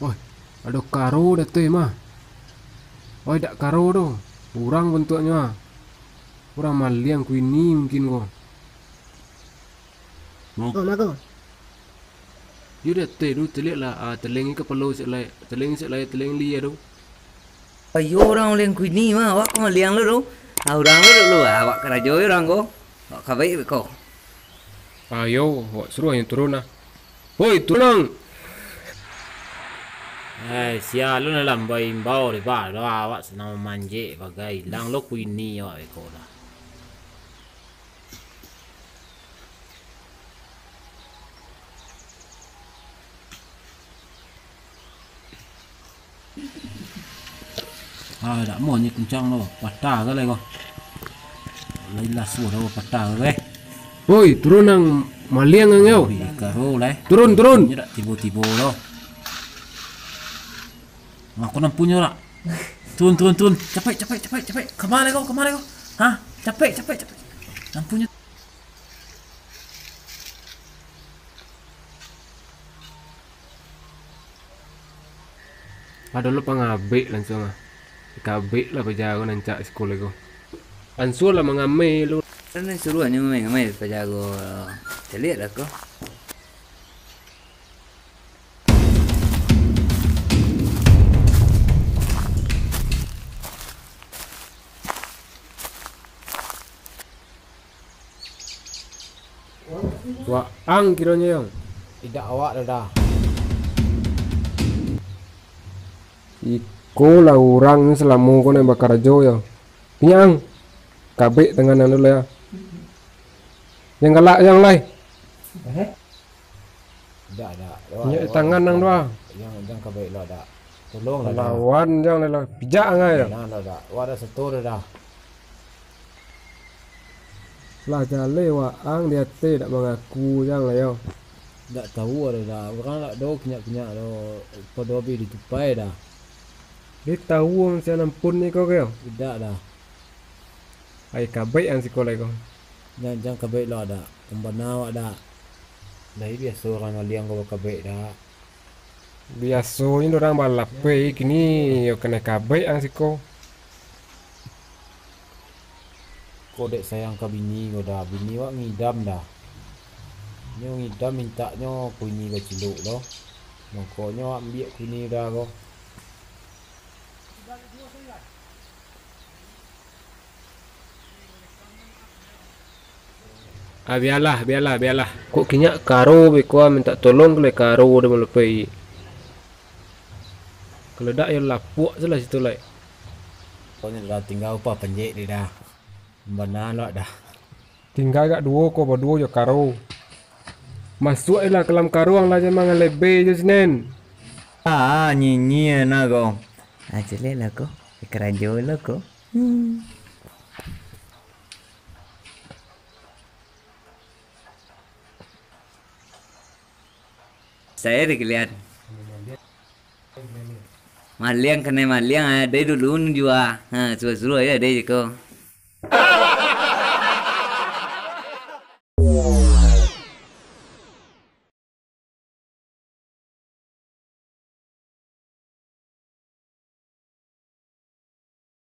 Woi, ada karo dah tu mah. Woi, dak karo tu. Kurang bentuknya. Kurang maliang ku ini mungkin kok. Oh, mako. Dia dah tu telik lah. Teling ke perlu selai. Teling liar tu. Ayo orang liang kuini mah, awak kau liang lu. Orang lu awak kerajo orang ko. Awak kabai ko. Ayo, wak suruh yang turun lah. Woi, turun. Sia lu na lambai imbau di ba do awak senang manje bagai lang lo kuini awak ko dah. Đã mua như cùng trong lo, patah ke lego. Lấy là sủa đâu patah ke. Woi, turun nang maliang ang yo. Bi karo lai. Turun. Ni dak tibo-tibo lo. Aku nak punya lah. Turun. Cepet. Kemana kau? Hah? Cepet. Nampunya. Ada lu pangabik langsung ah. Kabik lah pejago nancak sekolah ko. Ansul lah mengamai lu. Kan suruh ni mai pajago. Telik dah ko. Wah, ang kiranya yang. Tidak awak dah. Iko lah orang ni selama ko na bakar jo ya. Pinyang. Kabik dengan anu lah ya. Yang galak yang lai. Tidak. Punya tangan nang doa. Yang kabai lo dah. Tolong lah. Lawan yang lah. Pijak ngai ya. Nah dah. Awak dah setor dah. Lah jale wa ang dia te dak mengaku yang lah yo. Tak tahu ada dah. Orang nak do kenyak do. Podobi ditupai dah. Dia tahu ang siya nampun ni ko kaya. Tidak dah. Ay kabik ang sekolah ko. Jangan kabik lo dah. Pembana awak dah. Dah biasa orang liang kau kabik dah. Biasa ni orang balap kini yo kena kabik ang siko. Kau dek sayang ke bini kau dah. Bini awak ngidam dah. Nyo ngidam minta nyo kuini ke ciluk lo. Makanya awak ambil kuini dah kau. Biarlah. Kok kinyak karo be ko minta tolong kele karo de melepai. Kalau dak yo lapuk salah situ lai. Kau ni dah tinggal apa penjek dia dah. Pembana lo dah. Tinggal gak dua ko berdua yo karo. Masuk lah kelam karo ang lah memang lebih je senen. Nyi na ko. Telik lah ko. Kerajo lah ko. Saya dikelihat. Maliang kena maliang ada dulu jua. Suruh ya ada je ko.